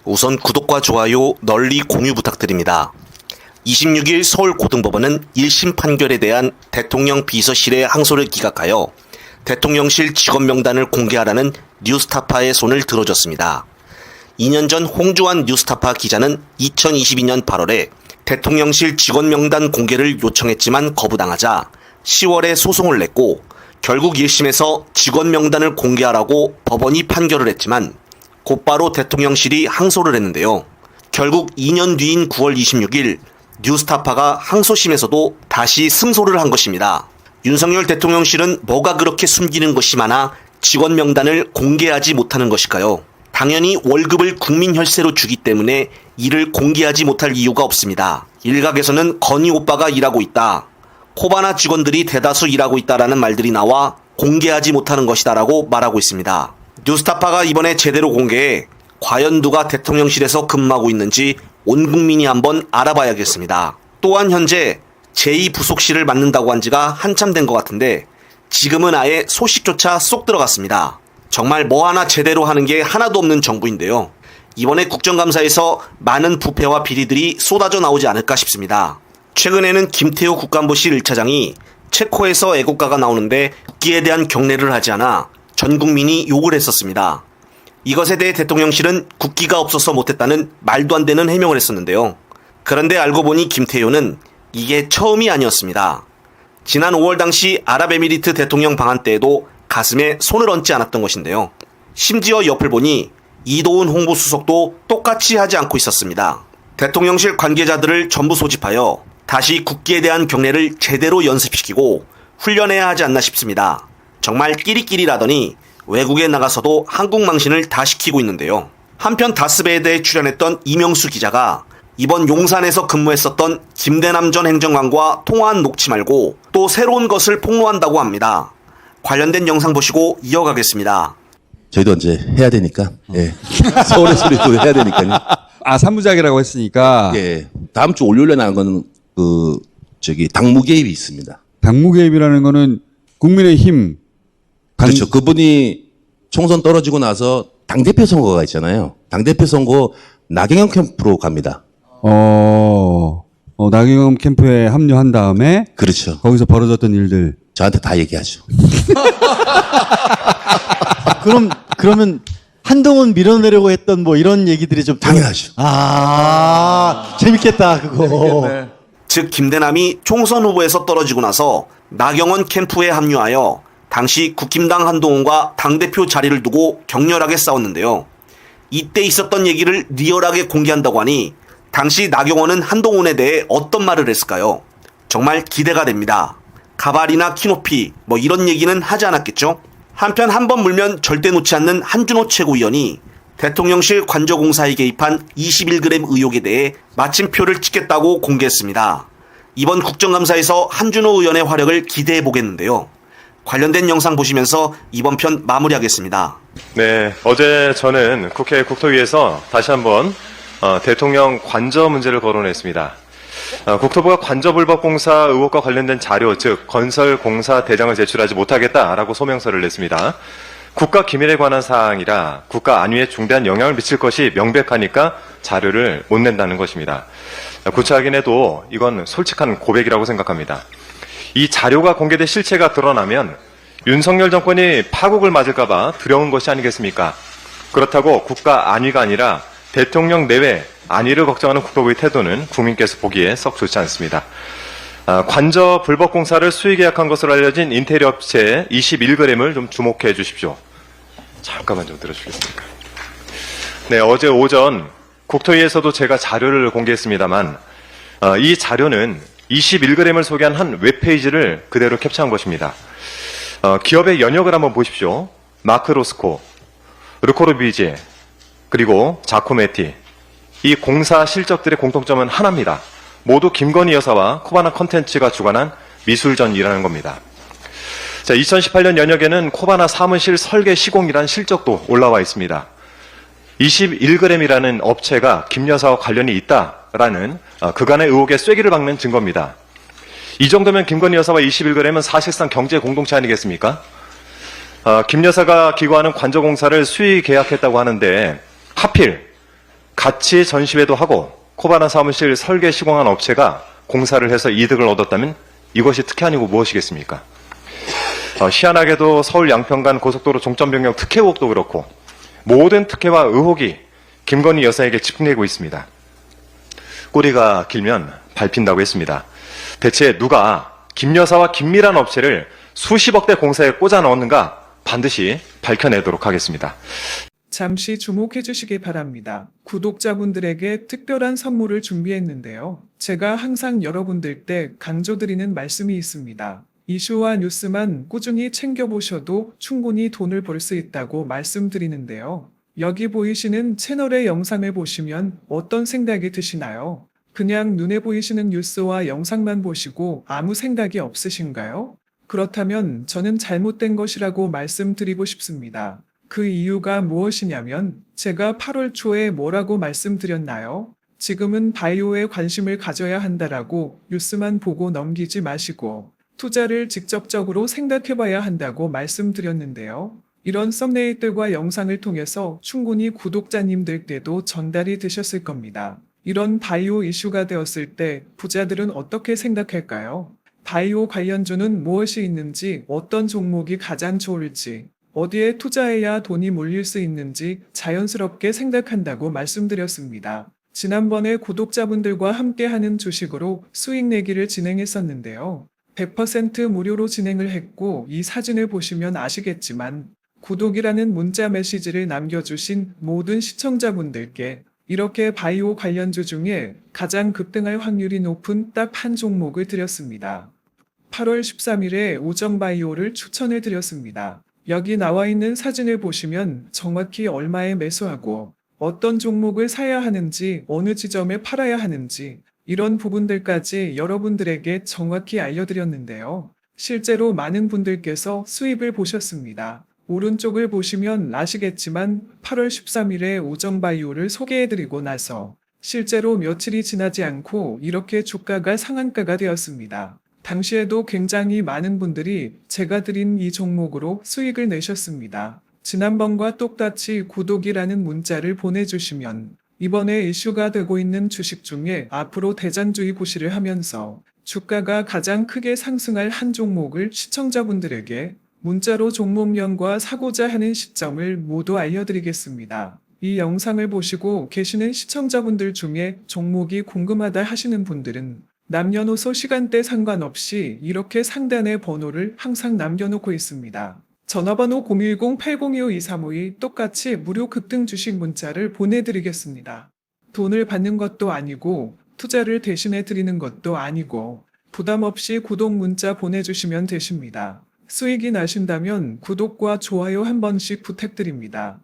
우선 구독과 좋아요 널리 공유 부탁드립니다. 26일 서울고등법원은 1심 판결에 대한 대통령 비서실의 항소를 기각하여 대통령실 직원 명단을 공개하라는 뉴스타파의 손을 들어줬습니다. 2년 전 홍주환 뉴스타파 기자는 2022년 8월에 대통령실 직원 명단 공개를 요청했지만 거부당하자 10월에 소송을 냈고 결국 1심에서 직원 명단을 공개하라고 법원이 판결을 했지만 곧바로 대통령실이 항소를 했는데요. 결국 2년 뒤인 9월 26일 뉴스타파가 항소심에서도 다시 승소를 한 것입니다. 윤석열 대통령실은 뭐가 그렇게 숨기는 것이 많아 직원 명단을 공개하지 못하는 것일까요? 당연히 월급을 국민 혈세로 주기 때문에 이를 공개하지 못할 이유가 없습니다. 일각에서는 건희 오빠가 일하고 있다, 코바나 직원들이 대다수 일하고 있다라는 말들이 나와 공개하지 못하는 것이다라고 말하고 있습니다. 뉴스타파가 이번에 제대로 공개해 과연 누가 대통령실에서 근무하고 있는지 온 국민이 한번 알아봐야겠습니다. 또한 현재 제2부속실을 맡는다고 한 지가 한참 된 것 같은데 지금은 아예 소식조차 쏙 들어갔습니다. 정말 뭐 하나 제대로 하는 게 하나도 없는 정부인데요. 이번에 국정감사에서 많은 부패와 비리들이 쏟아져 나오지 않을까 싶습니다. 최근에는 김태호 국가안보실 1차장이 체코에서 애국가가 나오는데 국기에 대한 경례를 하지 않아 전 국민이 욕을 했었습니다. 이것에 대해 대통령실은 국기가 없어서 못했다는 말도 안 되는 해명을 했었는데요. 그런데 알고 보니 김태효는 이게 처음이 아니었습니다. 지난 5월 당시 아랍에미리트 대통령 방한 때에도 가슴에 손을 얹지 않았던 것인데요. 심지어 옆을 보니 이도훈 홍보수석도 똑같이 하지 않고 있었습니다. 대통령실 관계자들을 전부 소집하여 다시 국기에 대한 경례를 제대로 연습시키고 훈련해야 하지 않나 싶습니다. 정말 끼리끼리라더니 외국에 나가서도 한국 망신을 다 시키고 있는데요. 한편 다스베이드에 출연했던 이명수 기자가 이번 용산에서 근무했었던 김대남 전 행정관과 통화한 녹취 말고 또 새로운 것을 폭로한다고 합니다. 관련된 영상 보시고 이어가겠습니다. 저희도 이제 해야 되니까, 예. 서울의 소리도 해야 되니까요. 아, 3부작이라고 했으니까. 예. 다음 주 월요일에 나간 거는 당무 개입이 있습니다. 당무 개입이라는 거는 국민의힘. 그렇죠. 그분이 총선 떨어지고 나서 당대표 선거가 있잖아요. 당대표 선거 나경원 캠프로 갑니다. 나경원 캠프에 합류한 다음에. 그렇죠. 거기서 벌어졌던 일들. 저한테 다 얘기하죠. 그러면 한동훈 밀어내려고 했던 뭐 이런 얘기들이 좀 당연하죠. 재밌겠다 그거. 즉 김대남이 총선 후보에서 떨어지고 나서 나경원 캠프에 합류하여 당시 국힘당 한동훈과 당대표 자리를 두고 격렬하게 싸웠는데요. 이때 있었던 얘기를 리얼하게 공개한다고 하니 당시 나경원은 한동훈에 대해 어떤 말을 했을까요? 정말 기대가 됩니다. 가발이나 키높이 뭐 이런 얘기는 하지 않았겠죠? 한편 한번 물면 절대 놓지 않는 한준호 최고위원이 대통령실 관저공사에 개입한 21g 의혹에 대해 마침표를 찍겠다고 공개했습니다. 이번 국정감사에서 한준호 의원의 활약을 기대해 보겠는데요. 관련된 영상 보시면서 이번 편 마무리하겠습니다. 네, 어제 저는 국회 국토위에서 다시 한번 대통령 관저 문제를 거론했습니다. 국토부가 관저불법공사 의혹과 관련된 자료, 즉 건설공사 대장을 제출하지 못하겠다라고 소명서를 냈습니다. 국가 기밀에 관한 사항이라 국가 안위에 중대한 영향을 미칠 것이 명백하니까 자료를 못 낸다는 것입니다. 구차하긴 해도 이건 솔직한 고백이라고 생각합니다. 이 자료가 공개된 실체가 드러나면 윤석열 정권이 파국을 맞을까봐 두려운 것이 아니겠습니까? 그렇다고 국가 안위가 아니라 대통령 내외 안위를 걱정하는 국토부의 태도는 국민께서 보기에 썩 좋지 않습니다. 관저 불법공사를 수의 계약한 것으로 알려진 인테리어 업체 21g을 좀 주목해 주십시오. 잠깐만 좀 들어주시겠습니까? 네, 어제 오전 국토위에서도 제가 자료를 공개했습니다만 이 자료는 21g을 소개한 한 웹페이지를 그대로 캡처한 것입니다. 기업의 연역을 한번 보십시오. 마크 로스코, 르코르비제, 그리고 자코메티. 이 공사 실적들의 공통점은 하나입니다. 모두 김건희 여사와 코바나 컨텐츠가 주관한 미술전이라는 겁니다. 자, 2018년 연역에는 코바나 사무실 설계 시공이라는 실적도 올라와 있습니다. 21g이라는 업체가 김 여사와 관련이 있다라는 그간의 의혹에 쐐기를 박는 증거입니다. 이 정도면 김건희 여사와 21g은 사실상 경제 공동체 아니겠습니까? 김 여사가 기고하는 관저공사를 수의 계약했다고 하는데 하필 같이 전시회도 하고 코바나 사무실 설계 시공한 업체가 공사를 해서 이득을 얻었다면 이것이 특혜 아니고 무엇이겠습니까? 희한하게도 서울 양평간 고속도로 종점 변경 특혜 의혹도 그렇고 모든 특혜와 의혹이 김건희 여사에게 집중되고 있습니다. 꼬리가 길면 밟힌다고 했습니다. 대체 누가 김 여사와 긴밀한 업체를 수십억대 공사에 꽂아 넣었는가 반드시 밝혀내도록 하겠습니다. 잠시 주목해 주시기 바랍니다. 구독자분들에게 특별한 선물을 준비했는데요. 제가 항상 여러분들께 강조드리는 말씀이 있습니다. 이슈와 뉴스만 꾸준히 챙겨보셔도 충분히 돈을 벌 수 있다고 말씀드리는데요. 여기 보이시는 채널의 영상을 보시면 어떤 생각이 드시나요? 그냥 눈에 보이시는 뉴스와 영상만 보시고 아무 생각이 없으신가요? 그렇다면 저는 잘못된 것이라고 말씀드리고 싶습니다. 그 이유가 무엇이냐면 제가 8월 초에 뭐라고 말씀드렸나요? 지금은 바이오에 관심을 가져야 한다라고 뉴스만 보고 넘기지 마시고 투자를 직접적으로 생각해봐야 한다고 말씀드렸는데요. 이런 썸네일들과 영상을 통해서 충분히 구독자님들께도 전달이 되셨을 겁니다. 이런 바이오 이슈가 되었을 때 부자들은 어떻게 생각할까요? 바이오 관련주는 무엇이 있는지, 어떤 종목이 가장 좋을지, 어디에 투자해야 돈이 몰릴 수 있는지 자연스럽게 생각한다고 말씀드렸습니다. 지난번에 구독자분들과 함께하는 주식으로 수익 내기를 진행했었는데요. 100% 무료로 진행을 했고 이 사진을 보시면 아시겠지만 구독이라는 문자 메시지를 남겨주신 모든 시청자분들께 이렇게 바이오 관련주 중에 가장 급등할 확률이 높은 딱 한 종목을 드렸습니다. 8월 13일에 우정바이오를 추천해 드렸습니다. 여기 나와 있는 사진을 보시면 정확히 얼마에 매수하고 어떤 종목을 사야 하는지 어느 지점에 팔아야 하는지 이런 부분들까지 여러분들에게 정확히 알려드렸는데요. 실제로 많은 분들께서 수입을 보셨습니다. 오른쪽을 보시면 아시겠지만 8월 13일에 우정바이오를 소개해드리고 나서 실제로 며칠이 지나지 않고 이렇게 주가가 상한가가 되었습니다. 당시에도 굉장히 많은 분들이 제가 드린 이 종목으로 수익을 내셨습니다. 지난번과 똑같이 구독이라는 문자를 보내주시면 이번에 이슈가 되고 있는 주식 중에 앞으로 대장주의 고시를 하면서 주가가 가장 크게 상승할 한 종목을 시청자분들에게 문자로 종목명과 사고자 하는 시점을 모두 알려드리겠습니다. 이 영상을 보시고 계시는 시청자분들 중에 종목이 궁금하다 하시는 분들은 남녀노소 시간대 상관없이 이렇게 상단에 번호를 항상 남겨놓고 있습니다. 전화번호 010-8025-2352 똑같이 무료 급등 주식 문자를 보내드리겠습니다. 돈을 받는 것도 아니고 투자를 대신해 드리는 것도 아니고 부담 없이 구독 문자 보내주시면 되십니다. 수익이 나신다면 구독과 좋아요 한 번씩 부탁드립니다.